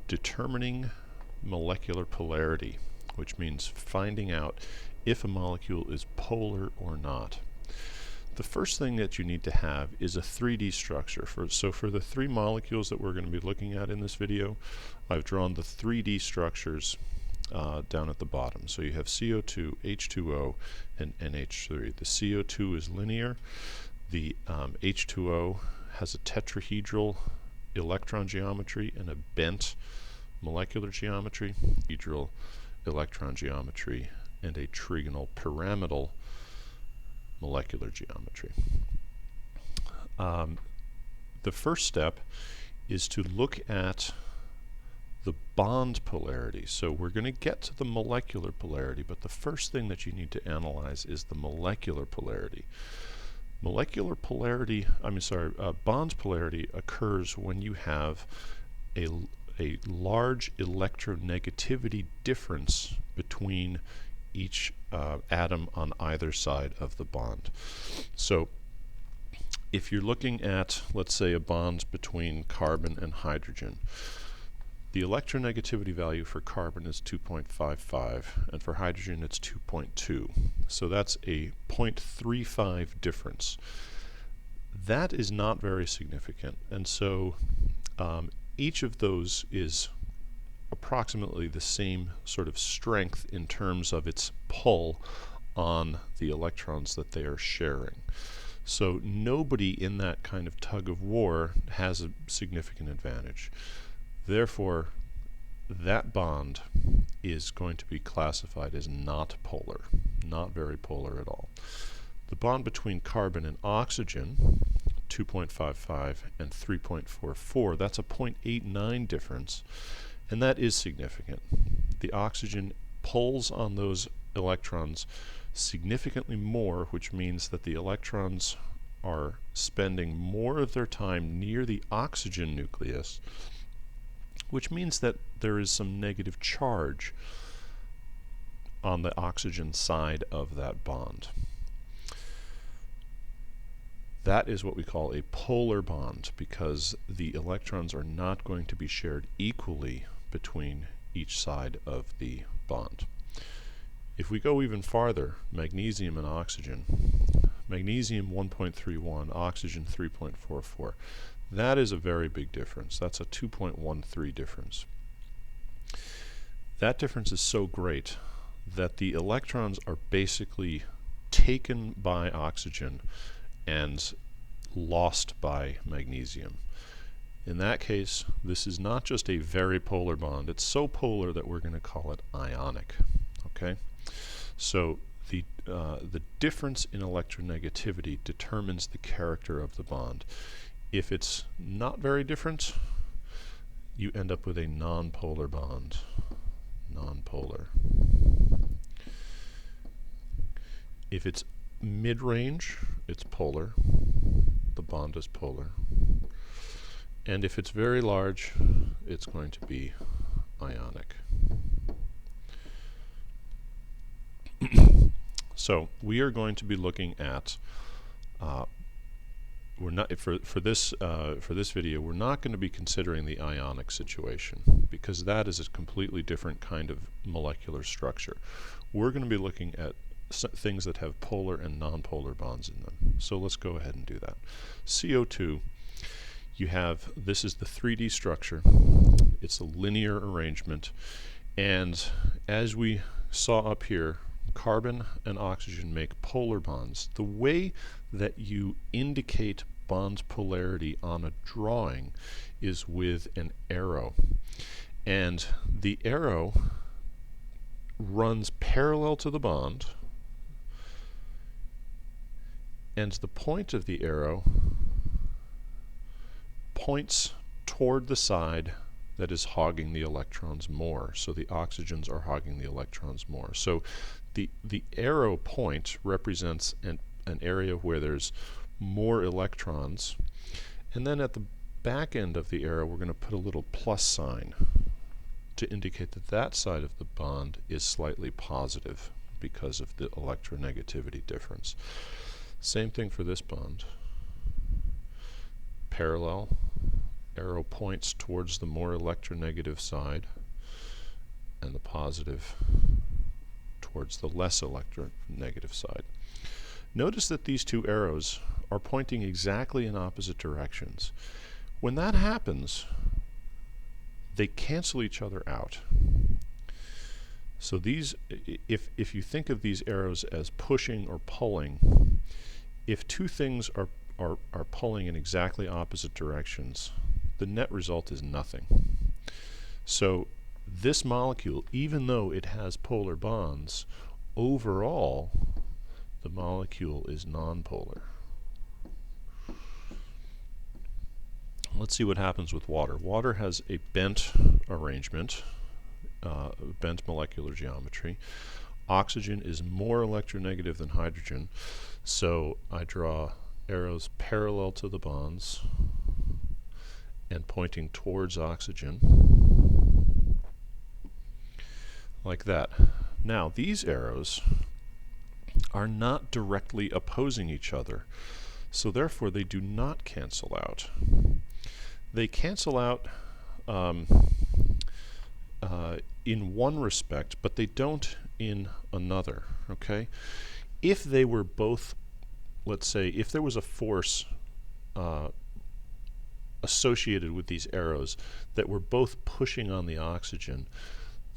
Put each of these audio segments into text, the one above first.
determining molecular polarity, which means finding out if a molecule is polar or not. The first thing that you need to have is a 3D structure. So for the three molecules that we're going to be looking at in this video, I've drawn the 3D structures down at the bottom. So you have CO2, H2O, and NH3. The CO2 is linear. The H2O has a tetrahedral electron geometry and a bent molecular geometry, tetrahedral electron geometry, and a trigonal pyramidal molecular geometry. The first step is to look at the bond polarity. So we're going to get to the molecular polarity, but the first thing that you need to analyze is the molecular polarity. Bond polarity occurs when you have a large electronegativity difference between each atom on either side of the bond. So if you're looking at, let's say, a bond between carbon and hydrogen, the electronegativity value for carbon is 2.55 and for hydrogen it's 2.2. So that's a 0.35 difference. That is not very significant, and so each of those is approximately the same sort of strength in terms of its pull on the electrons that they are sharing. So nobody in that kind of tug of war has a significant advantage. Therefore, that bond is going to be classified as not polar, not very polar at all. The bond between carbon and oxygen, 2.55 and 3.44, that's a 0.89 difference, and that is significant. The oxygen pulls on those electrons significantly more, which means that the electrons are spending more of their time near the oxygen nucleus, which means that there is some negative charge on the oxygen side of that bond. That is what we call a polar bond, because the electrons are not going to be shared equally between each side of the bond. If we go even farther, magnesium and oxygen, magnesium 1.31, oxygen 3.44, that is a very big difference. That's a 2.13 difference. That difference is so great that the electrons are basically taken by oxygen and lost by magnesium. In that case, this is not just a very polar bond, it's so polar that we're going to call it ionic. Okay? So the difference in electronegativity determines the character of the bond. If it's not very different, you end up with a nonpolar bond. Nonpolar. If it's mid-range, it's polar. The bond is polar. And if it's very large, it's going to be ionic. So we are going to be looking at for this video, we're not going to be considering the ionic situation, because that is a completely different kind of molecular structure. We're going to be looking at things that have polar and nonpolar bonds in them. So let's go ahead and do that. CO2, this is the 3D structure. It's a linear arrangement, and as we saw up here, carbon and oxygen make polar bonds. The way that you indicate bond polarity on a drawing is with an arrow, and the arrow runs parallel to the bond, and the point of the arrow points toward the side that is hogging the electrons more. So the oxygens are hogging the electrons more. So the arrow point represents an area where there's more electrons, and then at the back end of the arrow we're going to put a little plus sign to indicate that that side of the bond is slightly positive because of the electronegativity difference. Same thing for this bond. Parallel, arrow points towards the more electronegative side, and the positive towards the less electronegative side. Notice that these two arrows are pointing exactly in opposite directions. When that happens, they cancel each other out. So these, if you think of these arrows as pushing or pulling, if two things are pulling in exactly opposite directions, the net result is nothing. So this molecule, even though it has polar bonds, overall the molecule is nonpolar. Let's see what happens with water. Water has a bent arrangement, bent molecular geometry. Oxygen is more electronegative than hydrogen, so I draw arrows parallel to the bonds and pointing towards oxygen, like that. Now, these arrows are not directly opposing each other, so therefore they do not cancel out. They cancel out in one respect, but they don't in another. Okay? If they were both, let's say, if there was a force associated with these arrows that were both pushing on the oxygen,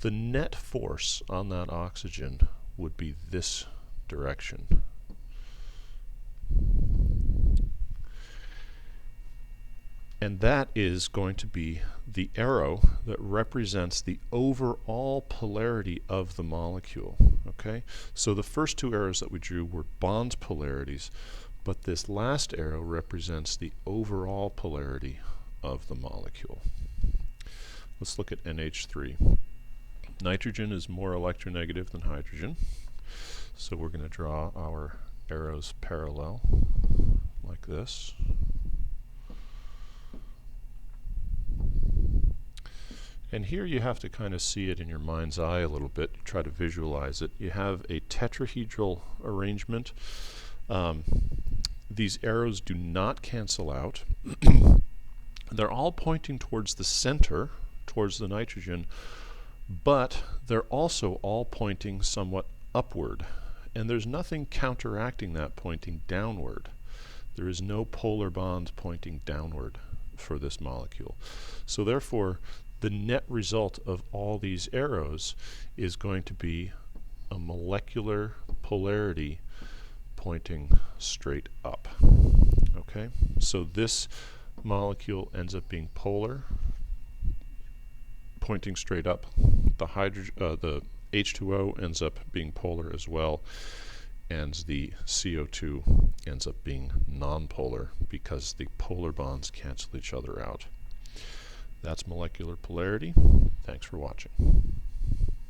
the net force on that oxygen would be this direction. And that is going to be the arrow that represents the overall polarity of the molecule. Okay? So the first two arrows that we drew were bond polarities, but this last arrow represents the overall polarity of the molecule. Let's look at NH3. Nitrogen is more electronegative than hydrogen, so we're going to draw our arrows parallel like this. And here you have to kind of see it in your mind's eye a little bit, try to visualize it. You have a tetrahedral arrangement. These arrows do not cancel out. They're all pointing towards the center, towards the nitrogen, but they're also all pointing somewhat upward. And there's nothing counteracting that pointing downward. There is no polar bond pointing downward for this molecule. So therefore, the net result of all these arrows is going to be a molecular polarity pointing straight up. Okay, so this molecule ends up being polar, pointing straight up. The H2O ends up being polar as well, and the CO2 ends up being nonpolar because the polar bonds cancel each other out. That's molecular polarity. Thanks for watching.